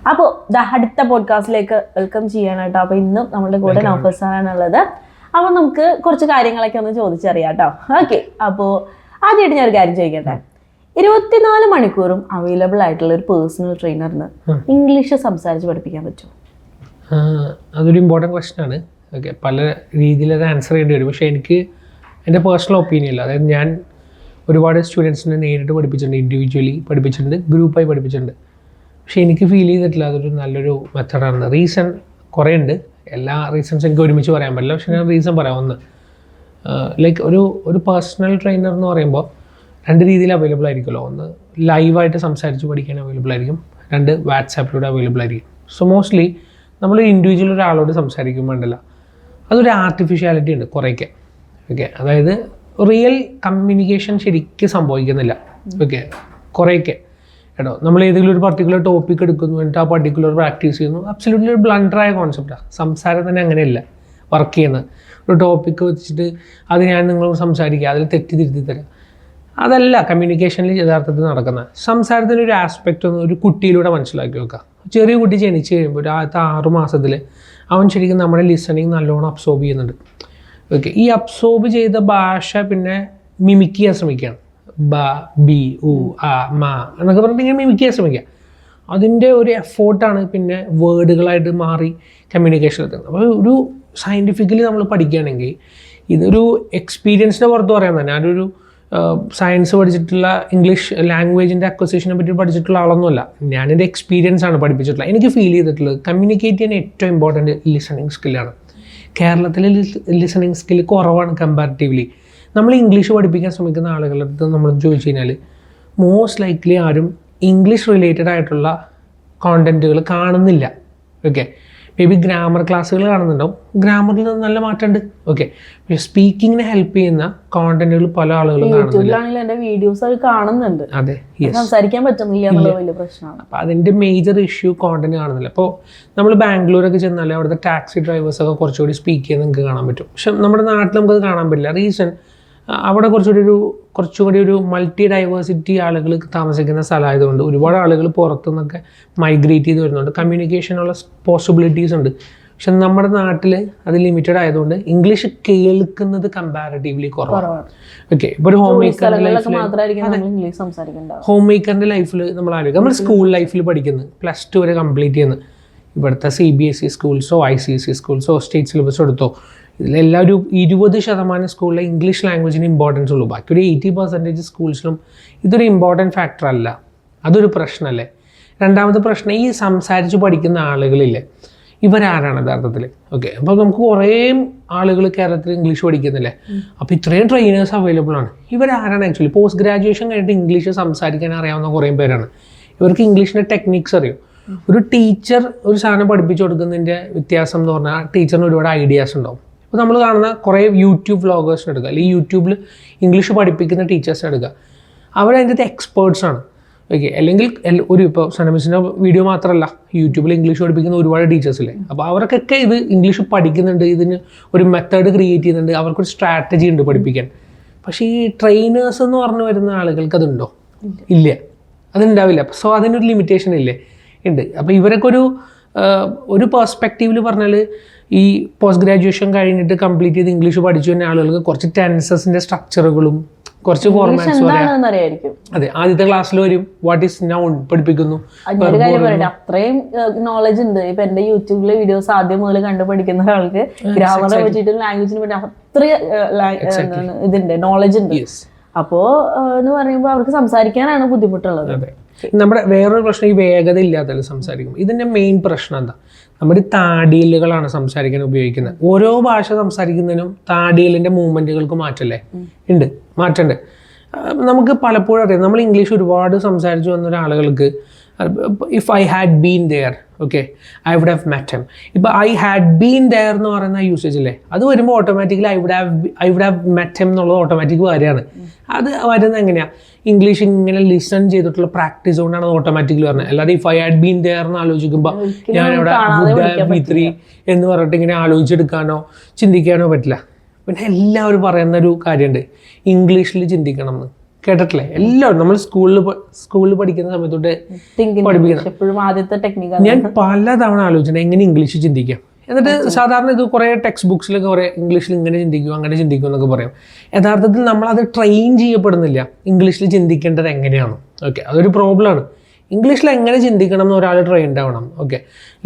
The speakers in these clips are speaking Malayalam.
അപ്പോൾ അടുത്ത പോഡ്കാസ്റ്റിലേക്ക് വെൽക്കം ചെയ്യാനാട്ടോ. അപ്പോൾ ഇന്നും നമ്മുടെ കൂടെ നൗഫൽ സാറാണുള്ളത്. അപ്പോൾ നമുക്ക് കുറച്ച് കാര്യങ്ങളൊക്കെ ഒന്ന് ചോദിച്ചറിയാം കേട്ടോ. ഓക്കെ, അപ്പോൾ ആദ്യമായിട്ട് ഞാനൊരു കാര്യം ചോദിക്കട്ടെ. 24 മണിക്കൂറും അവൈലബിൾ ആയിട്ടുള്ള ഒരു പേഴ്സണൽ ട്രെയിനറിന് ഇംഗ്ലീഷ് സംസാരിച്ച് പഠിപ്പിക്കാൻ പറ്റുമോ? അതൊരു ഇമ്പോർട്ടൻറ്റ് ക്വസ്റ്റ്യൻ ആണ്. ഓക്കെ, പല രീതിയിൽ അത് ആൻസർ ചെയ്യേണ്ടി വരും. പക്ഷേ എനിക്ക് എൻ്റെ പേഴ്സണൽ ഒപ്പീനിയൻ ഇല്ല. അതായത് ഞാൻ ഒരുപാട് സ്റ്റുഡൻസിനെ നേരിട്ട് പഠിപ്പിച്ചിട്ടുണ്ട്, ഇൻഡിവിജ്വലി പഠിപ്പിച്ചിട്ടുണ്ട്, ഗ്രൂപ്പായി പഠിപ്പിച്ചിട്ടുണ്ട്. പക്ഷേ എനിക്ക് ഫീൽ ചെയ്തിട്ടില്ല അതൊരു നല്ലൊരു മെത്തഡാണ്. റീസൺ കുറേ ഉണ്ട്. എല്ലാ റീസൺസ് എനിക്ക് ഒരുമിച്ച് പറയാൻ പറ്റില്ല. പക്ഷേ ഞാൻ റീസൺ പറയാം. ഒന്ന്, ലൈക്ക് ഒരു പേഴ്സണൽ ട്രെയിനർ എന്ന് പറയുമ്പോൾ 2 രീതിയിൽ അവൈലബിൾ ആയിരിക്കുമല്ലോ. ഒന്ന് ലൈവായിട്ട് സംസാരിച്ച് പഠിക്കാൻ അവൈലബിൾ ആയിരിക്കും, 2 വാട്സാപ്പിലൂടെ അവൈലബിൾ ആയിരിക്കും. സോ മോസ്റ്റ്ലി നമ്മൾ ഇൻഡിവിജ്വൽ ഒരാളോട് സംസാരിക്കുമ്പോൾ ഉണ്ടല്ല, അതൊരു ആർട്ടിഫിഷ്യാലിറ്റി ഉണ്ട് കുറേയൊക്കെ. ഓക്കെ, അതായത് റിയൽ കമ്മ്യൂണിക്കേഷൻ ശരിക്കും സംഭവിക്കുന്നില്ല. ഓക്കെ, കുറേയൊക്കെ കേട്ടോ. നമ്മൾ ഏതെങ്കിലും ഒരു പർട്ടിക്കുലർ ടോപ്പിക് എടുക്കുന്നു, എന്നിട്ട് ആ പർട്ടിക്കുലർ പ്രാക്ടീസ് ചെയ്യുന്നു. അബ്സല്യൂട്ട്ലി ഒരു ബ്ലണ്ടറായ കോൺസെപ്റ്റാണ്. സംസാരം തന്നെ അങ്ങനെയല്ല വർക്ക് ചെയ്യുന്നത്. ഒരു ടോപ്പിക്ക് വെച്ചിട്ട് അത് ഞാൻ നിങ്ങൾ സംസാരിക്കുക, അതിൽ തെറ്റി തിരുത്തി തരാം, അതല്ല കമ്മ്യൂണിക്കേഷനിൽ യഥാർത്ഥത്തിൽ നടക്കുന്നത്. സംസാരത്തിൻ്റെ ഒരു ആസ്പെക്റ്റ് ഒന്ന് ഒരു കുട്ടിയിലൂടെ മനസ്സിലാക്കി വെക്കാം. ചെറിയ കുട്ടി ജനിച്ച് കഴിയുമ്പോൾ ആദ്യത്തെ 6 മാസത്തിൽ അവൻ ശരിക്കും നമ്മുടെ ലിസണിങ് നല്ലോണം അബ്സോർബ് ചെയ്യുന്നുണ്ട്. ഓക്കെ, ഈ അബ്സോർബ് ചെയ്ത ഭാഷ പിന്നെ മിമിക് ചെയ്യാൻ ശ്രമിക്കുകയാണ്. ബ, ബി, ഉ, ആ, മ എന്നൊക്കെ പറഞ്ഞിട്ട് ഇങ്ങനെ മിമിക് ചെയ്യാൻ ശ്രമിക്കുക. അതിൻ്റെ ഒരു എഫോർട്ടാണ് പിന്നെ വേർഡുകളായിട്ട് മാറി കമ്മ്യൂണിക്കേഷൻ എത്തുന്നത്. അപ്പോൾ ഒരു സയൻറ്റിഫിക്കലി നമ്മൾ പഠിക്കുകയാണെങ്കിൽ ഇതൊരു എക്സ്പീരിയൻസിൻ്റെ പുറത്ത് പറയാൻ തന്നെ. ഞാനൊരു സയൻസ് പഠിച്ചിട്ടുള്ള ഇംഗ്ലീഷ് ലാംഗ്വേജിൻ്റെ അക്വസിഷനെ പറ്റി പഠിച്ചിട്ടുള്ള ആളൊന്നുമല്ല. ഞാനെൻ്റെ എക്സ്പീരിയൻസ് ആണ് പഠിപ്പിച്ചിട്ടുള്ളത്. എനിക്ക് ഫീൽ ചെയ്തിട്ടുള്ളത് കമ്മ്യൂണിക്കേറ്റ് ചെയ്യാൻ ഏറ്റവും ഇമ്പോർട്ടൻറ്റ് ലിസണിങ് സ്കില്ലാണ്. കേരളത്തിലെ ലിസണിങ് സ്കിൽ കുറവാണ് കമ്പാരിറ്റീവ്ലി. നമ്മൾ ഇംഗ്ലീഷ് പഠിപ്പിക്കാൻ ശ്രമിക്കുന്ന ആളുകളുടെ അടുത്ത് നമ്മൾ ചോദിച്ചു കഴിഞ്ഞാൽ മോസ്റ്റ് ലൈക്ലി ആരും ഇംഗ്ലീഷ് റിലേറ്റഡ് ആയിട്ടുള്ള കോണ്ടൻറ്റുകൾ കാണുന്നില്ല. ഓക്കെ, മേ ബി ഗ്രാമർ ക്ലാസ്സുകൾ കാണുന്നുണ്ടാവും, ഗ്രാമറിൽ നല്ല മാറ്റമുണ്ട്. ഓക്കെ, പക്ഷേ സ്പീക്കിങ്ങിനെ ഹെൽപ്പ് ചെയ്യുന്ന കോണ്ടന്റുകൾ പല ആളുകളും കാണുന്നില്ല. വീഡിയോസ് കാണുന്നുണ്ട്, അതെ, സംസാരിക്കാൻ പറ്റുന്നില്ല എന്നുള്ള വലിയ പ്രശ്നമാണ്. അപ്പോൾ അതിൻ്റെ മേജർ ഇഷ്യൂ കോണ്ടന്റ് കാണുന്നില്ല. അപ്പോൾ നമ്മൾ ബാംഗ്ലൂരൊക്കെ ചെന്നാൽ അവിടുത്തെ ടാക്സി ഡ്രൈവേഴ്സൊക്കെ കുറച്ചുകൂടി സ്പീക്ക് ചെയ്യുന്നത് നിങ്ങൾക്ക് കാണാൻ പറ്റും. പക്ഷെ നമ്മുടെ നാട്ടിൽ നമുക്കത് കാണാൻ പറ്റില്ല. റീസൺ, അവിടെ കുറച്ചുകൂടി ഒരു മൾട്ടി ഡൈവേഴ്സിറ്റി ആളുകൾ താമസിക്കുന്ന സ്ഥലമായതുകൊണ്ട് ഒരുപാട് ആളുകൾ പുറത്തുനിന്നൊക്കെ മൈഗ്രേറ്റ് ചെയ്ത് വരുന്നുണ്ട്. കമ്മ്യൂണിക്കേഷനുള്ള പോസിബിലിറ്റീസ് ഉണ്ട്. പക്ഷെ നമ്മുടെ നാട്ടിൽ അത് ലിമിറ്റഡ് ആയതുകൊണ്ട് ഇംഗ്ലീഷ് കേൾക്കുന്നത് കമ്പാരിറ്റീവ്ലി കുറവാണ്. ഓക്കെ, ഇപ്പോൾ ഒരു ഹോം മേക്കറിൻ്റെ ലൈഫിൽ നമ്മൾ ആലോചിക്കും, നമ്മൾ സ്കൂൾ ലൈഫിൽ പഠിക്കുന്നത് +2 വരെ കംപ്ലീറ്റ് ചെയ്യുന്നത്. ഇവിടുത്തെ CBSE സ്കൂൾസോ ICSE സ്കൂൾസോ സ്റ്റേറ്റ് സിലബസ് എടുത്തോ, ഇതിലെല്ലാം ഒരു 20% സ്കൂളിലെ ഇംഗ്ലീഷ് ലാംഗ്വേജിന് ഇമ്പോർട്ടൻസ് ഉള്ളൂ. ബാക്കി ഒരു 80% സ്കൂൾസിലും ഇതൊരു ഇമ്പോർട്ടൻറ്റ് ഫാക്ടർ അല്ല. അതൊരു പ്രശ്നമല്ലേ. രണ്ടാമത്തെ പ്രശ്നം, ഈ സംസാരിച്ച് പഠിക്കുന്ന ആളുകളില്ലേ, ഇവരാരാണ് യഥാർത്ഥത്തിൽ? ഓക്കെ, അപ്പോൾ നമുക്ക് കുറേ ആളുകൾ കേരളത്തിൽ ഇംഗ്ലീഷ് പഠിക്കുന്നില്ലേ, അപ്പോൾ ഇത്രയും ട്രെയിനേഴ്സ് അവൈലബിൾ ആണ്. ഇവരാരാണ് ആക്ച്വലി? പോസ്റ്റ് ഗ്രാജുവേഷൻ കഴിഞ്ഞിട്ട് ഇംഗ്ലീഷ് സംസാരിക്കാൻ അറിയാവുന്ന കുറേ പേരാണ്. ഇവർക്ക് ഇംഗ്ലീഷിൻ്റെ ടെക്നിക്സ് അറിയും. ഒരു ടീച്ചർ ഒരു സാധനം പഠിപ്പിച്ചു കൊടുക്കുന്നതിൻ്റെ വ്യത്യാസം എന്ന് പറഞ്ഞാൽ ടീച്ചറിന് ഒരുപാട് ഐഡിയാസ് ഉണ്ടാവും. അപ്പോൾ നമ്മൾ കാണുന്ന കുറേ യൂട്യൂബ് വ്ളോഗേഴ്സിനെ എടുക്കുക, അല്ലെങ്കിൽ യൂട്യൂബിൽ ഇംഗ്ലീഷ് പഠിപ്പിക്കുന്ന ടീച്ചേഴ്സിനെ എടുക്കുക, അവരതിൻ്റെ എക്സ്പേർട്സാണ്. ഓക്കെ, അല്ലെങ്കിൽ ഇപ്പോൾ സനമിസിൻ്റെ വീഡിയോ മാത്രമല്ല, യൂട്യൂബിൽ ഇംഗ്ലീഷ് പഠിപ്പിക്കുന്ന ഒരുപാട് ടീച്ചേഴ്സില്ലേ. അപ്പോൾ അവർക്കൊക്കെ ഇത് ഇംഗ്ലീഷ് പഠിക്കുന്നുണ്ട്, ഇതിന് ഒരു മെത്തേഡ് ക്രിയേറ്റ് ചെയ്യുന്നുണ്ട്, അവർക്കൊരു സ്ട്രാറ്റജി ഉണ്ട് പഠിപ്പിക്കാൻ. പക്ഷേ ഈ ട്രെയിനേഴ്സ് എന്ന് പറഞ്ഞു വരുന്ന ആളുകൾക്ക് അതുണ്ടോ? ഇല്ല, അതുണ്ടാവില്ല. സോ അതിനൊരു ലിമിറ്റേഷൻ ഇല്ലേ? ഉണ്ട്. അപ്പോൾ ഇവരൊക്കെ ഒരു പെർസ്പെക്റ്റീവിൽ പറഞ്ഞാൽ ഈ പോസ്റ്റ് ഗ്രാജുവേഷൻ കഴിഞ്ഞിട്ട് കംപ്ലീറ്റ് ചെയ്ത് ഇംഗ്ലീഷ് പഠിച്ചു തന്നെ ആളുകൾക്ക് കുറച്ച് ടെൻസസിൻ്റെ സ്ട്രക്ചറുകളും കുറച്ച് ഫോർമാറ്റ്സും അറിയാം. അതെ, ആദ്യത്തെ ക്ലാസ്സിൽ വരും വാട്ട് ഈസ് നൗൺ പഠിപ്പിക്കുന്നു. അത്രയും നോളജ് ഉണ്ട്. ഇപ്പൊ എന്റെ യൂട്യൂബിലെ വീഡിയോസ് ആദ്യം മുതൽ കണ്ടു പഠിക്കുന്ന ഒരാൾക്ക് ഗ്രാമറെ പറ്റിയിട്ട് ലാംഗ്വേജിനെ പറ്റി അത്ര ഇതുണ്ട്, നോളജ് ഉണ്ട്. അപ്പോ എന്ന് പറയുമ്പോൾ അവർക്ക് സംസാരിക്കാനാണ് ബുദ്ധിമുട്ടുള്ളത്. നമ്മുടെ വേറൊരു പ്രശ്നം ഈ വേഗത ഇല്ലാത്തത് സംസാരിക്കും. ഇതിൻ്റെ മെയിൻ പ്രശ്നം എന്താ? നമ്മുടെ താടിയലുകളാണ് സംസാരിക്കാൻ ഉപയോഗിക്കുന്നത്. ഓരോ ഭാഷ സംസാരിക്കുന്നതിനും താടിയലിൻ്റെ മൂവ്മെൻറ്റുകൾക്ക് മാറ്റല്ലേ? ഉണ്ട്, മാറ്റമുണ്ട്. നമുക്ക് പലപ്പോഴും അറിയാം, നമ്മൾ ഇംഗ്ലീഷ് ഒരുപാട് സംസാരിച്ചു വന്ന ഒരാളുകൾക്ക് if I had been there, okay, I would have met him. ഇപ്പോൾ ഐ ഹാഡ് ബീൻ ദെയർ എന്ന് പറയുന്ന യൂസേജ് അല്ലേ, അത് വരുമ്പോൾ automatically I would have met him എന്നുള്ളത് ഓട്ടോമാറ്റിക് വരികയാണ്. അത് വരുന്നത് എങ്ങനെയാണ്? ഇംഗ്ലീഷ് ഇങ്ങനെ ലിസൺ ചെയ്തിട്ടുള്ള പ്രാക്ടീസ് കൊണ്ടാണ് അത് ഓട്ടോമാറ്റിക്കലി പറഞ്ഞത്. അല്ലാതെ if I had been there എന്ന് ആലോചിക്കുമ്പോൾ ഞാനിവിടെ വുഡ് ഹാവ് ബീൻ 3 എന്ന് പറഞ്ഞിട്ട് ഇങ്ങനെ ആലോചിച്ചെടുക്കാനോ ചിന്തിക്കാനോ പറ്റില്ല. പിന്നെ എല്ലാവരും പറയുന്നൊരു കാര്യമുണ്ട്, ഇംഗ്ലീഷിൽ ചിന്തിക്കണം എന്ന്. കേട്ടിട്ടില്ലേ? എല്ലാവരും നമ്മൾ സ്കൂളിൽ പഠിക്കുന്ന സമയത്തോട്ട് പഠിപ്പിക്കണം. എപ്പോഴും ആദ്യത്തെ ടെക്നിക്ക് ഞാൻ പലതവണ ആലോചിച്ചിട്ടുണ്ട് എങ്ങനെ ഇംഗ്ലീഷ് ചിന്തിക്കാം. എന്നിട്ട് സാധാരണ ഇത് കുറേ ടെക്സ്റ്റ് ബുക്സിലൊക്കെ കുറേ ഇംഗ്ലീഷിൽ ഇങ്ങനെ ചിന്തിക്കും അങ്ങനെ ചിന്തിക്കും എന്നൊക്കെ പറയും. യഥാർത്ഥത്തിൽ നമ്മളത് ട്രെയിൻ ചെയ്യപ്പെടുന്നില്ല ഇംഗ്ലീഷിൽ ചിന്തിക്കേണ്ടത് എങ്ങനെയാണ്. ഓക്കെ, അതൊരു പ്രോബ്ലമാണ്. ഇംഗ്ലീഷിൽ എങ്ങനെ ചിന്തിക്കണം എന്ന് ഒരാൾ ട്രെയിൻഡ് ആവണം. ഓക്കെ,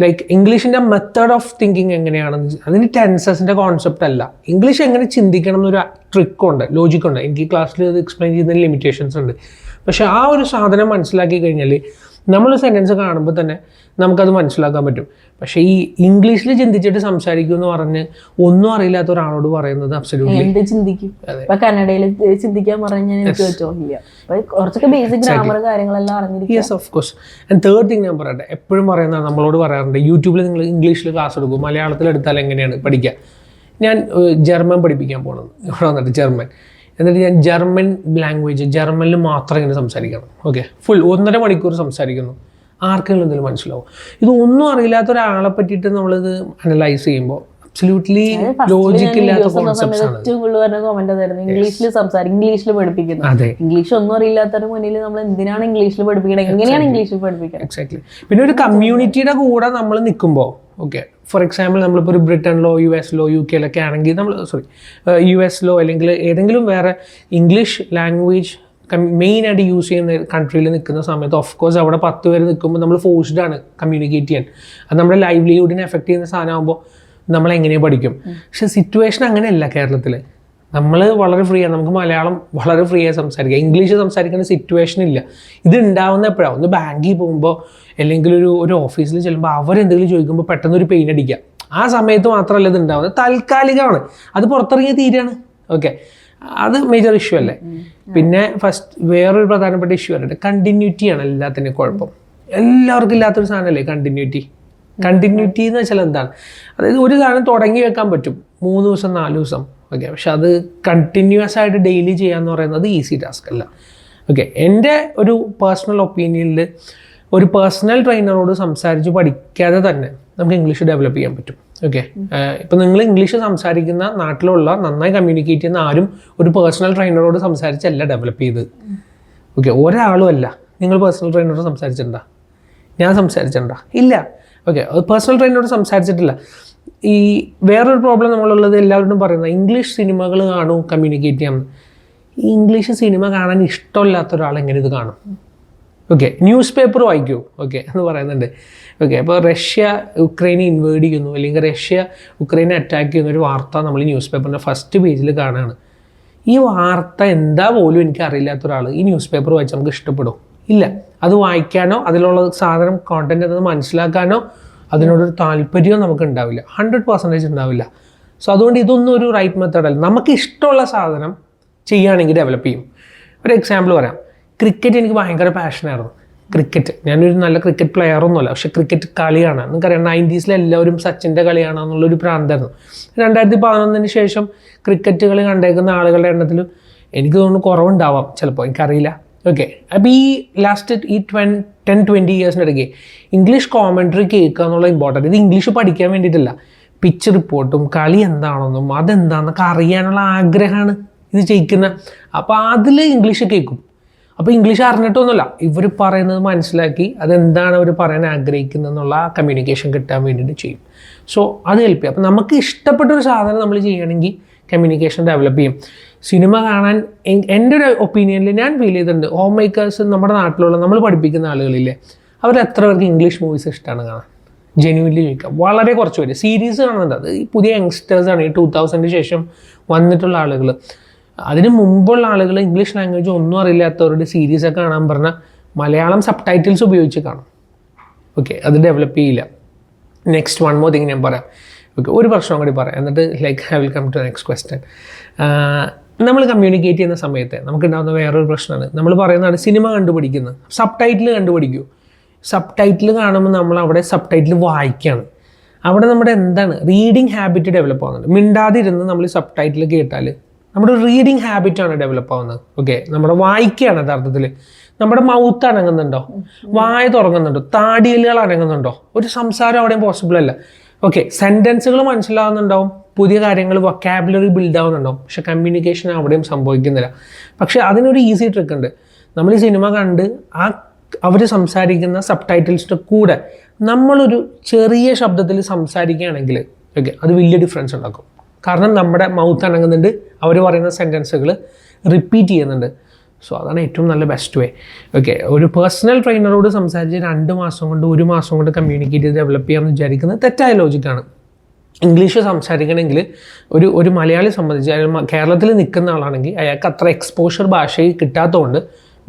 ലൈക്ക് ഇംഗ്ലീഷിൻ്റെ മെത്തേഡ് ഓഫ് തിങ്കിങ് എങ്ങനെയാണെന്ന്, അതിന് ടെൻസസിൻ്റെ കോൺസെപ്റ്റ് അല്ല. ഇംഗ്ലീഷ് എങ്ങനെ ചിന്തിക്കണം എന്നൊരു ട്രിക്കുണ്ട്, ലോജിക്കുണ്ട്. എനിക്ക് ക്ലാസ്സിൽ അത് എക്സ്പ്ലെയിൻ ചെയ്യുന്നതിന് ലിമിറ്റേഷൻസ് ഉണ്ട്. പക്ഷേ ആ ഒരു സാധനം മനസ്സിലാക്കി കഴിഞ്ഞാൽ നമ്മൾ സെൻറ്റൻസ് കാണുമ്പോൾ തന്നെ നമുക്കത് മനസ്സിലാക്കാൻ പറ്റും. പക്ഷേ ഈ ഇംഗ്ലീഷിൽ ചിന്തിച്ചിട്ട് സംസാരിക്കും എന്ന് പറഞ്ഞ് ഒന്നും അറിയില്ലാത്ത ഒരാളോട് പറയുന്നത് അബ്സല്യൂട്ട്ലി ചിന്തിക്കും. ഇപ്പൊ കന്നഡയിൽ ചിന്തിക്കാൻ പറഞ്ഞാൽ എനിക്ക് പറ്റില്ല. കുറച്ചൊക്കെ ബേസിക് ഗ്രാമർ കാര്യങ്ങളെല്ലാം അറിഞ്ഞിരിക്കും. Yes, of course. And third thing ഞാൻ പറയട്ടെ, എപ്പോഴും പറയുന്നതാണ്, നമ്മളോട് പറയാറുണ്ട് യൂട്യൂബിൽ നിങ്ങൾ ഇംഗ്ലീഷിൽ ക്ലാസ് എടുക്കും, മലയാളത്തിൽ എടുത്താൽ എങ്ങനെയാണ് പഠിക്കുക. ഞാൻ ജർമ്മൻ പഠിപ്പിക്കാൻ പോകണം ഇവിടെ വന്നിട്ട്, ജർമ്മൻ. എന്നിട്ട് ഞാൻ ജർമ്മൻ ലാംഗ്വേജ് ജർമ്മനിൽ മാത്രം ഇങ്ങനെ സംസാരിക്കണം. ഓക്കെ, ഫുൾ 1.5 മണിക്കൂർ സംസാരിക്കുന്നു. ആർക്കെങ്കിലും എന്തെങ്കിലും മനസ്സിലാവും? ഇതൊന്നും അറിയില്ലാത്ത ഒരാളെ പറ്റിയിട്ട് നമ്മളിത് അനലൈസ് ചെയ്യുമ്പോൾ അബ്സല്യൂട്ട്ലി ലോജിക്കില്ലാത്ത കോൺസെപ്റ്റ്സ് ആണ്. ഏറ്റവും കൂടുതൽ കമന്റ് അതായിരുന്നു, ഇംഗ്ലീഷിൽ ഇംഗ്ലീഷിൽ പഠിപ്പിക്കുന്നത്. അതെ, ഇംഗ്ലീഷ് ഒന്നും അറിയില്ലാത്തവരുടെ മുന്നിൽ നമ്മൾ എന്തിനാണ് ഇംഗ്ലീഷിൽ പഠിപ്പിക്കുന്നത്, എങ്ങനെയാണ് ഇംഗ്ലീഷിൽ പഠിപ്പിക്കുന്നത്? എക്സാക്ട്ലി. പിന്നെ ഒരു കമ്മ്യൂണിറ്റിയുടെ കൂടെ നമ്മൾ നിൽക്കുമ്പോൾ, ഓക്കെ, ഫോർ എക്സാമ്പിൾ നമ്മളിപ്പോൾ ഒരു ബ്രിട്ടനിലോ US-ലോ UK-ലൊക്കെ ആണെങ്കിൽ നമ്മൾ US-ലോ അല്ലെങ്കിൽ ഏതെങ്കിലും വേറെ ഇംഗ്ലീഷ് ലാംഗ്വേജ് മെയിനായിട്ട് യൂസ് ചെയ്യുന്ന കൺട്രിയിൽ നിൽക്കുന്ന സമയത്ത് ഓഫ് കോഴ്സ് അവിടെ 10 പേര് നിൽക്കുമ്പോൾ നമ്മൾ ഫോഴ്സ്ഡ് ആണ് കമ്മ്യൂണിക്കേറ്റ് ചെയ്യാൻ. അത് നമ്മുടെ ലൈവ്ലിഹുഡിനെ എഫക്റ്റ് ചെയ്യുന്ന സാധനമാകുമ്പോൾ നമ്മൾ എങ്ങനെ പഠിക്കും? പക്ഷെ സിറ്റുവേഷൻ അങ്ങനെയല്ല. കേരളത്തിൽ നമ്മൾ വളരെ ഫ്രീ ആണ്, നമുക്ക് മലയാളം വളരെ ഫ്രീ ആയി സംസാരിക്കാം. ഇംഗ്ലീഷ് സംസാരിക്കുന്ന സിറ്റുവേഷൻ ഇല്ല. ഇത് ഉണ്ടാവുന്ന എപ്പോഴാണ്? ഒന്ന് ബാങ്കിൽ പോകുമ്പോൾ അല്ലെങ്കിൽ ഒരു ഓഫീസിൽ ചെല്ലുമ്പോൾ അവരെന്തെങ്കിലും ചോദിക്കുമ്പോൾ പെട്ടെന്ന് ഒരു പെയിൻ അടിക്കുക. ആ സമയത്ത് മാത്രമല്ല ഇത് ഉണ്ടാവുന്നത്, താൽക്കാലികമാണ്. അത് പുറത്തിറങ്ങിയ തീരാണ്. ഓക്കെ, അത് മേജർ ഇഷ്യൂ അല്ലേ. പിന്നെ വേറൊരു പ്രധാനപ്പെട്ട ഇഷ്യൂ ആയിട്ട് കണ്ടിന്യൂറ്റിയാണ് എല്ലാത്തിനും കുഴപ്പം. എല്ലാവർക്കും ഇല്ലാത്തൊരു സാധനമല്ലേ കണ്ടിന്യൂറ്റി. കണ്ടിന്യൂറ്റി എന്ന് വെച്ചാൽ എന്താണ്? അതായത് ഒരു സാധനം തുടങ്ങി വെക്കാൻ പറ്റും 3 ദിവസം 4 ദിവസം, ഓക്കെ, പക്ഷെ അത് കണ്ടിന്യൂസ് ആയിട്ട് ഡെയിലി ചെയ്യാന്ന് പറയുന്നത് ഈസി ടാസ്ക് അല്ല. ഓക്കെ, എൻ്റെ ഒരു പേഴ്സണൽ ഒപ്പീനിയനിൽ ഒരു പേഴ്സണൽ ട്രെയിനറോട് സംസാരിച്ച് പഠിക്കാതെ തന്നെ നമുക്ക് ഇംഗ്ലീഷ് ഡെവലപ്പ് ചെയ്യാൻ പറ്റും. ഓക്കെ, ഇപ്പം നിങ്ങൾ ഇംഗ്ലീഷ് സംസാരിക്കുന്ന നാട്ടിലുള്ള നന്നായി കമ്മ്യൂണിക്കേറ്റ് ചെയ്യുന്ന ആരും ഒരു പേഴ്സണൽ ട്രെയിനറോട് സംസാരിച്ചല്ല ഡെവലപ്പ് ചെയ്തത്. ഓക്കെ, ഒരാളും അല്ല. നിങ്ങൾ പേഴ്സണൽ ട്രെയിനറോട് സംസാരിച്ചിട്ടുണ്ടോ? ഞാൻ സംസാരിച്ചിട്ടുണ്ടോ? ഇല്ല. ഓക്കെ, പേഴ്സണൽ ട്രെയിനറോട് സംസാരിച്ചിട്ടില്ല. ഈ വേറൊരു പ്രോബ്ലം നമ്മളുള്ളത്, എല്ലാവരോടും പറയുന്നത് ഇംഗ്ലീഷ് സിനിമകൾ കാണൂ കമ്മ്യൂണിക്കേറ്റ് ചെയ്യാം. ഈ ഇംഗ്ലീഷ് സിനിമ കാണാൻ ഇഷ്ടമില്ലാത്ത ഒരാൾ എങ്ങനെ ഇത് കാണും? ഓക്കെ, ന്യൂസ് പേപ്പർ വായിക്കൂ, ഓക്കെ എന്ന് പറയുന്നുണ്ട്. ഓക്കെ, അപ്പോൾ റഷ്യ യുക്രൈനെ ഇൻവേഡ് ചെയ്യുന്നു അല്ലെങ്കിൽ റഷ്യ യുക്രൈനെ അറ്റാക്ക് ചെയ്യുന്ന ഒരു വാർത്ത നമ്മൾ ന്യൂസ് പേപ്പറിൻ്റെ ഫസ്റ്റ് പേജിൽ കാണുകയാണ്. ഈ വാർത്ത എന്താ പോലും എനിക്ക് അറിയില്ലാത്ത ഒരാൾ ഈ ന്യൂസ് പേപ്പർ വായിച്ച് നമുക്ക് ഇഷ്ടപ്പെടും? ഇല്ല. അത് വായിക്കാനോ അതിലുള്ള സാധനം കോണ്ടന്റ് എന്നത് മനസ്സിലാക്കാനോ അതിനോടൊരു താല്പര്യവും നമുക്ക് ഉണ്ടാവില്ല, 100% ഉണ്ടാവില്ല. സോ അതുകൊണ്ട് ഇതൊന്നും ഒരു റൈറ്റ് മെത്തേഡ് അല്ല. നമുക്ക് ഇഷ്ടമുള്ള സാധനം ചെയ്യുകയാണെങ്കിൽ ഡെവലപ്പ് ചെയ്യും. ഒരു എക്സാമ്പിൾ പറയാം. ക്രിക്കറ്റ് എനിക്ക് ഭയങ്കര പാഷനായിരുന്നു. ക്രിക്കറ്റ്, ഞാനൊരു നല്ല ക്രിക്കറ്റ് പ്ലെയറൊന്നുമല്ല, പക്ഷേ ക്രിക്കറ്റ് കളിയാണ്. നിങ്ങൾക്കറിയാം 90s എല്ലാവരും സച്ചിൻ്റെ കളിയാണ് എന്നുള്ളൊരു പ്രാന്തായിരുന്നു. 2011 ശേഷം ക്രിക്കറ്റ് കളി കണ്ടേക്കുന്ന ആളുകളുടെ എണ്ണത്തിൽ എനിക്ക് തോന്നുന്നു കുറവുണ്ടാവാം ചിലപ്പോൾ, എനിക്കറിയില്ല. ഓക്കെ, അപ്പോൾ ഈ ലാസ്റ്റ് ഈ 10-20 ഇയേഴ്സിനിടയ്ക്ക് ഇംഗ്ലീഷ് കോമൻട്രി കേൾക്കുക എന്നുള്ള ഇമ്പോർട്ടൻറ്റ്. ഇത് ഇംഗ്ലീഷ് പഠിക്കാൻ വേണ്ടിയിട്ടില്ല, പിച്ച് റിപ്പോർട്ടും കളി എന്താണെന്നും അതെന്താണെന്നൊക്കെ അറിയാനുള്ള ആഗ്രഹമാണ് ഇത് ചെയ്യിക്കുന്നത്. അപ്പോൾ അതിൽ ഇംഗ്ലീഷ് കേൾക്കും. അപ്പോൾ ഇംഗ്ലീഷ് അറിഞ്ഞിട്ടൊന്നുമില്ല, ഇവർ പറയുന്നത് മനസ്സിലാക്കി അതെന്താണ് അവർ പറയാൻ ആഗ്രഹിക്കുന്നത് എന്നുള്ള കമ്മ്യൂണിക്കേഷൻ കിട്ടാൻ വേണ്ടിയിട്ട് ചെയ്യും. സോ അത് ഹെൽപ്പ് ചെയ്യും. അപ്പോൾ നമുക്ക് ഇഷ്ടപ്പെട്ടൊരു സാധനം നമ്മൾ ചെയ്യണമെങ്കിൽ കമ്മ്യൂണിക്കേഷൻ ഡെവലപ്പ് ചെയ്യും. സിനിമ കാണാൻ എൻ്റെ ഒരു ഒപ്പീനിയനിൽ ഞാൻ ഫീൽ ചെയ്തിട്ടുണ്ട്, ഹോം മേക്കേഴ്സ് നമ്മുടെ നാട്ടിലുള്ള നമ്മൾ പഠിപ്പിക്കുന്ന ആളുകളില്ലേ, അവർ എത്ര പേർക്ക് ഇംഗ്ലീഷ് മൂവീസ് ഇഷ്ടമാണ് കാണാൻ? ജെന്യുവൻലി ചോദിക്കാം, വളരെ കുറച്ച് പേര്. സീരീസ് കാണുന്നുണ്ട്, അത് ഈ പുതിയ യങ്സ്റ്റേഴ്സാണ്, ഈ 2000 ശേഷം വന്നിട്ടുള്ള ആളുകൾ. അതിന് മുമ്പുള്ള ആളുകൾ ഇംഗ്ലീഷ് ലാംഗ്വേജ് ഒന്നും അറിയില്ലാത്തവരുടെ സീരീസൊക്കെ കാണാൻ പറഞ്ഞാൽ മലയാളം സബ് ടൈറ്റിൽസ് ഉപയോഗിച്ച് കാണും. ഓക്കെ, അത് ഡെവലപ്പ് ചെയ്യില്ല. നെക്സ്റ്റ് വൺ മോർ തിങ് ഞാൻ പറയാം. ഓക്കെ, ഒരു പ്രശ്നം കൂടി പറയാം, എന്നിട്ട് I will come to next question. നമ്മൾ കമ്മ്യൂണിക്കേറ്റ് ചെയ്യുന്ന സമയത്ത് നമുക്കുണ്ടാകുന്ന വേറൊരു പ്രശ്നമാണ്, നമ്മൾ പറയുന്നതാണ് സിനിമ കണ്ടുപിടിക്കുന്നത്, സബ് ടൈറ്റിൽ കണ്ടുപിടിക്കൂ. സബ് ടൈറ്റിൽ കാണുമ്പോൾ നമ്മൾ അവിടെ സബ് ടൈറ്റിൽ വായിക്കുകയാണ്. അവിടെ നമ്മുടെ എന്താണ് റീഡിങ് ഹാബിറ്റ് ഡെവലപ്പ് ആവുന്നുണ്ട്. മിണ്ടാതിരുന്ന് നമ്മൾ സബ് ടൈറ്റിൽ കേട്ടാൽ നമ്മുടെ റീഡിങ് ഹാബിറ്റാണ് ഡെവലപ്പ് ആവുന്നത്. ഓക്കെ, നമ്മുടെ വായിക്കുകയാണ് യഥാർത്ഥത്തിൽ. നമ്മുടെ മൗത്ത് അനങ്ങുന്നുണ്ടോ? വായ തുറങ്ങുന്നുണ്ടോ? താടിയലുകൾ അനങ്ങുന്നുണ്ടോ? ഒരു സംസാരം അവിടെയും പോസിബിൾ അല്ല. ഓക്കെ, സെൻറ്റൻസുകൾ മനസ്സിലാവുന്നുണ്ടാവും, പുതിയ കാര്യങ്ങൾ വൊക്കാബുലറി ബിൽഡ് ആവുന്നുണ്ടാവും, പക്ഷെ കമ്മ്യൂണിക്കേഷൻ അവിടെയും സംഭവിക്കുന്നില്ല. പക്ഷെ അതിനൊരു ഈസി ട്രിക്ക് ഉണ്ട്. നമ്മൾ ഈ സിനിമ കണ്ട് അവർ സംസാരിക്കുന്ന സബ് ടൈറ്റിൽസിൻ്റെ കൂടെ നമ്മളൊരു ചെറിയ ശബ്ദത്തിൽ സംസാരിക്കുകയാണെങ്കിൽ ഓക്കെ, അത് വലിയ ഡിഫറൻസ് ഉണ്ടാക്കും. കാരണം നമ്മുടെ മൗത്ത് അനങ്ങുന്നുണ്ട്, അവർ പറയുന്ന സെൻറ്റൻസുകൾ റിപ്പീറ്റ് ചെയ്യുന്നുണ്ട്. സോ അതാണ് ഏറ്റവും നല്ല ബെസ്റ്റ് വേ. ഓക്കെ, ഒരു പേഴ്സണൽ ട്രെയിനറോട് സംസാരിച്ച് 2 മാസം കൊണ്ട് 1 മാസം കൊണ്ട് കമ്മ്യൂണിക്കേറ്റ് ചെയ്ത് ഡെവലപ്പ് ചെയ്യാമെന്ന് വിചാരിക്കുന്നത് തെറ്റായ ലോജിക്കാണ്. ഇംഗ്ലീഷ് സംസാരിക്കണമെങ്കിൽ ഒരു മലയാളി സംബന്ധിച്ച് അയാൾ കേരളത്തിൽ നിൽക്കുന്ന ആളാണെങ്കിൽ അയാൾക്ക് അത്ര എക്സ്പോഷർ ഭാഷയിൽ കിട്ടാത്തതുകൊണ്ട്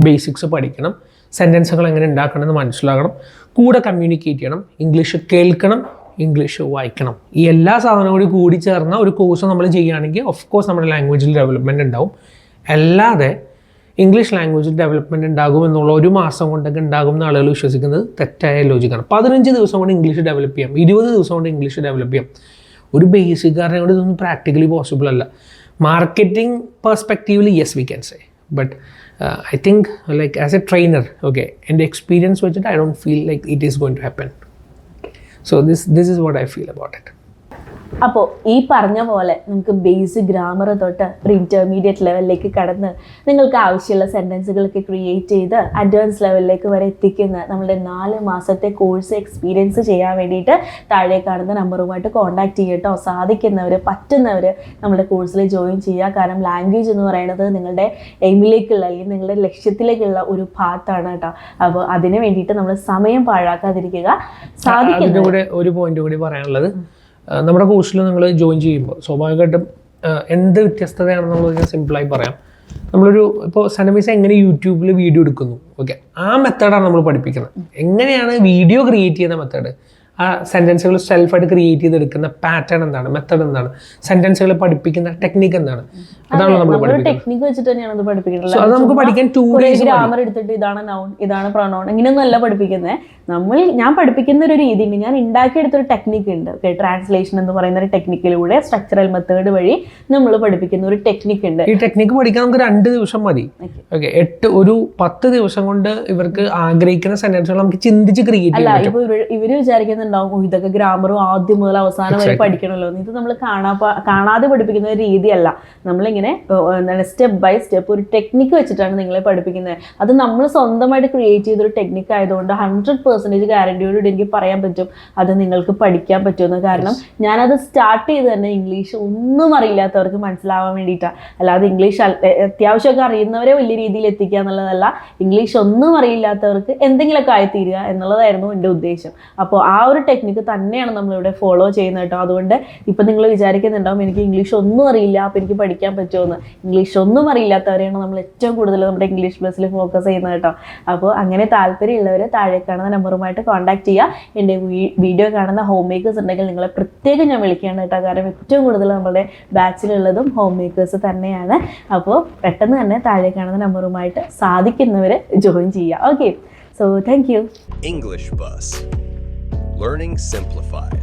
ബേസിക്സ് പഠിക്കണം, സെൻറ്റൻസുകൾ എങ്ങനെ ഉണ്ടാക്കണമെന്ന് മനസ്സിലാക്കണം, കൂടെ കമ്മ്യൂണിക്കേറ്റ് ചെയ്യണം, ഇംഗ്ലീഷ് കേൾക്കണം, ഇംഗ്ലീഷ് വായിക്കണം. ഈ എല്ലാ സാധനവും കൂടി ചേർന്ന ഒരു കോഴ്സ് നമ്മൾ ചെയ്യുകയാണെങ്കിൽ ഓഫ് കോഴ്സ് നമ്മുടെ ലാംഗ്വേജിൽ ഡെവലപ്മെൻറ്റ് ഉണ്ടാവും. അല്ലാതെ ഇംഗ്ലീഷ് ലാംഗ്വേജിൽ ഡെവലപ്മെൻറ്റ് ഉണ്ടാകും എന്നുള്ള 1 മാസം കൊണ്ടൊക്കെ ഉണ്ടാകും എന്ന് ആളുകൾ വിശ്വസിക്കുന്നത് തെറ്റായ ലോജിക്കാണ്. 15 ദിവസം കൊണ്ട് ഇംഗ്ലീഷ് ഡെവലപ്പ് ചെയ്യാം, 20 ദിവസം കൊണ്ട് ഇംഗ്ലീഷ് ഡെവലപ്പ് ചെയ്യാം. ഒരു ബേസിക്കാരനെ കൊണ്ട് ഇതൊന്നും പ്രാക്ടിക്കലി പോസിബിൾ അല്ല. മാർക്കറ്റിംഗ് പെർസ്പെക്റ്റീവിൽ yes we can say, but I think like as a trainer, okay, and the experience with it, I don't feel like it is going to happen. So this is what I feel about it. അപ്പോൾ ഈ പറഞ്ഞ പോലെ നമുക്ക് ബേസിക് ഗ്രാമർ തൊട്ട് ഒരു ഇൻ്റർമീഡിയറ്റ് ലെവലിലേക്ക് കടന്ന് നിങ്ങൾക്ക് ആവശ്യമുള്ള സെൻറ്റൻസുകളൊക്കെ ക്രിയേറ്റ് ചെയ്ത് അഡ്വാൻസ് ലെവലിലേക്ക് വരെ എത്തിക്കുന്ന നമ്മുടെ 4 മാസത്തെ കോഴ്സ് എക്സ്പീരിയൻസ് ചെയ്യാൻ വേണ്ടിയിട്ട് താഴെ കാണുന്ന നമ്പറുമായിട്ട് കോൺടാക്ട് ചെയ്യട്ടോ. സാധിക്കുന്നവർ പറ്റുന്നവർ നമ്മുടെ കോഴ്സിൽ ജോയിൻ ചെയ്യുക. കാരണം ലാംഗ്വേജ് എന്ന് പറയുന്നത് നിങ്ങളുടെ എയിമിലേക്കുള്ള അല്ലെങ്കിൽ നിങ്ങളുടെ ലക്ഷ്യത്തിലേക്കുള്ള ഒരു പാത്താണ് കേട്ടോ. അപ്പോൾ അതിന് വേണ്ടിയിട്ട് നമ്മൾ സമയം പാഴാക്കാതിരിക്കുക. സാധിക്കുന്ന ഒരു പോയിന്റ് കൂടി പറയാനുള്ളത്, നമ്മുടെ കോഴ്സിൽ നിങ്ങൾ ജോയിൻ ചെയ്യുമ്പോൾ സ്വാഭാവികമായിട്ടും എന്ത് വ്യത്യസ്തതയാണെന്നുള്ളത് ഞാൻ സിമ്പിളായി പറയാം. ഇപ്പോൾ സനമീസ എങ്ങനെ യൂട്യൂബിൽ വീഡിയോ എടുക്കുന്നു, ഓക്കെ, ആ മെത്തേഡാണ് നമ്മൾ പഠിപ്പിക്കുന്നത്. എങ്ങനെയാണ് വീഡിയോ ക്രിയേറ്റ് ചെയ്യുന്ന മെത്തേഡ്, ആ സെൻറ്റൻസുകൾ സെൽഫായിട്ട് ക്രിയേറ്റ് ചെയ്തെടുക്കുന്ന പാറ്റേൺ എന്താണ്, മെത്തേഡ് എന്താണ്, സെൻറ്റൻസുകൾ പഠിപ്പിക്കുന്ന ടെക്നിക്ക് എന്താണ്, അതാണ് നമ്മൾ പഠിപ്പിക്കുന്നത്. ടെക്നിക്ക് വെച്ചിട്ട് തന്നെയാണ് അത് പഠിപ്പിക്കുന്നത്. അത് നമുക്ക് പഠിക്കാൻ 2 days ഗ്രാമർ എടുത്തിട്ട് ഇതാണ് നൗൺ ഇതാണ് പ്രൊനൗൺ ഇങ്ങനെയൊന്നും അല്ല പഠിപ്പിക്കുന്നത്. ഞാൻ പഠിപ്പിക്കുന്ന ഒരു രീതിയുണ്ട്, ഞാൻ ഉണ്ടാക്കിയെടുത്തൊരു ടെക്നിക്ക് ഉണ്ട്. ഓക്കെ, ട്രാൻസ്ലേഷൻ എന്ന് പറയുന്ന ഒരു ടെക്നിക്കിലൂടെ സ്ട്രക്ചറൽ മെത്തേഡ് വഴി നമ്മൾ പഠിപ്പിക്കുന്ന ഒരു ടെക്നിക്ക് ഉണ്ട്. ഈ ടെക്നിക്ക് പഠിക്കാൻ നമുക്ക് 2 ദിവസം മതി. ഓക്കെ, 10 ദിവസം കൊണ്ട് ഇവർക്ക് ആഗ്രഹിക്കുന്ന സെന്റൻസുകൾ നമുക്ക് ചിന്തിച്ച് ക്രിയേറ്റ് ചെയ്യാം. അല്ല, ഇപ്പൊ ഇവര് വിചാരിക്കുന്നുണ്ടാവും ഇതൊക്കെ ഗ്രാമറും ആദ്യം മുതൽ അവസാനം വരെ പഠിക്കണമല്ലോ. ഇത് നമ്മൾ കാണാതെ പഠിപ്പിക്കുന്ന ഒരു രീതിയല്ല. നമ്മളിങ്ങനെ എന്താണ് സ്റ്റെപ്പ് ബൈ സ്റ്റെപ്പ് ഒരു ടെക്നിക്ക് വെച്ചിട്ടാണ് നിങ്ങളെ പഠിപ്പിക്കുന്നത്. അത് നമ്മൾ സ്വന്തമായിട്ട് ക്രിയേറ്റ് ചെയ്തൊരു ടെക്നിക്ക് ആയതുകൊണ്ട് 100% ഗ്യാരണ്ടിയോടുകൂടി എനിക്ക് പറയാൻ പറ്റും അത് നിങ്ങൾക്ക് പഠിക്കാൻ പറ്റുമെന്ന്. കാരണം ഞാനത് സ്റ്റാർട്ട് ചെയ്ത് തന്നെ ഇംഗ്ലീഷ് ഒന്നും അറിയില്ലാത്തവർക്ക് മനസ്സിലാവാൻ വേണ്ടിയിട്ടാണ്. അല്ലാതെ ഇംഗ്ലീഷ് അത്യാവശ്യമൊക്കെ അറിയുന്നവരെ വലിയ രീതിയിൽ എത്തിക്കുക എന്നുള്ളതല്ല, ഇംഗ്ലീഷ് ഒന്നും അറിയില്ലാത്തവർക്ക് എന്തെങ്കിലുമൊക്കെ ആയിത്തീരുക എന്നുള്ളതായിരുന്നു എൻ്റെ ഉദ്ദേശം. അപ്പോൾ ആ ഒരു ടെക്നിക്ക് തന്നെയാണ് നമ്മളിവിടെ ഫോളോ ചെയ്യുന്നത് കേട്ടോ. അതുകൊണ്ട് ഇപ്പം നിങ്ങൾ വിചാരിക്കുന്നുണ്ടാവും എനിക്ക് ഇംഗ്ലീഷ് ഒന്നും അറിയില്ല അപ്പോൾ എനിക്ക് പഠിക്കാൻ പറ്റുമെന്ന്. ഇംഗ്ലീഷ് ഒന്നും അറിയില്ലാത്തവരെയാണ് നമ്മൾ ഏറ്റവും കൂടുതൽ നമ്മുടെ ഇംഗ്ലീഷ് പ്ലസിൽ ഫോക്കസ് ചെയ്യുന്നത് കേട്ടോ. അപ്പോൾ അങ്ങനെ താല്പര്യമുള്ളവർ താഴെ കാണുന്ന നമ്പറുമായിട്ട് കോൺടാക്ട് ചെയ്യുക. എൻ്റെ വീഡിയോ കാണുന്ന ഹോം മേക്കേഴ്സ് ഉണ്ടെങ്കിൽ നിങ്ങളെ പ്രത്യേകം ഞാൻ വിളിക്കുകയാണ് കേട്ടോ. കാരണം ഏറ്റവും കൂടുതൽ നമ്മുടെ ബാച്ചിലുള്ളതും ഹോം മേക്കേഴ്സ് തന്നെയാണ്. അപ്പോൾ പെട്ടെന്ന് തന്നെ താഴെ കാണുന്ന നമ്പറുമായിട്ട് സാധിക്കുന്നവർ ജോയിൻ ചെയ്യുക. Okay, so thank you. English Bus. Learning Simplified.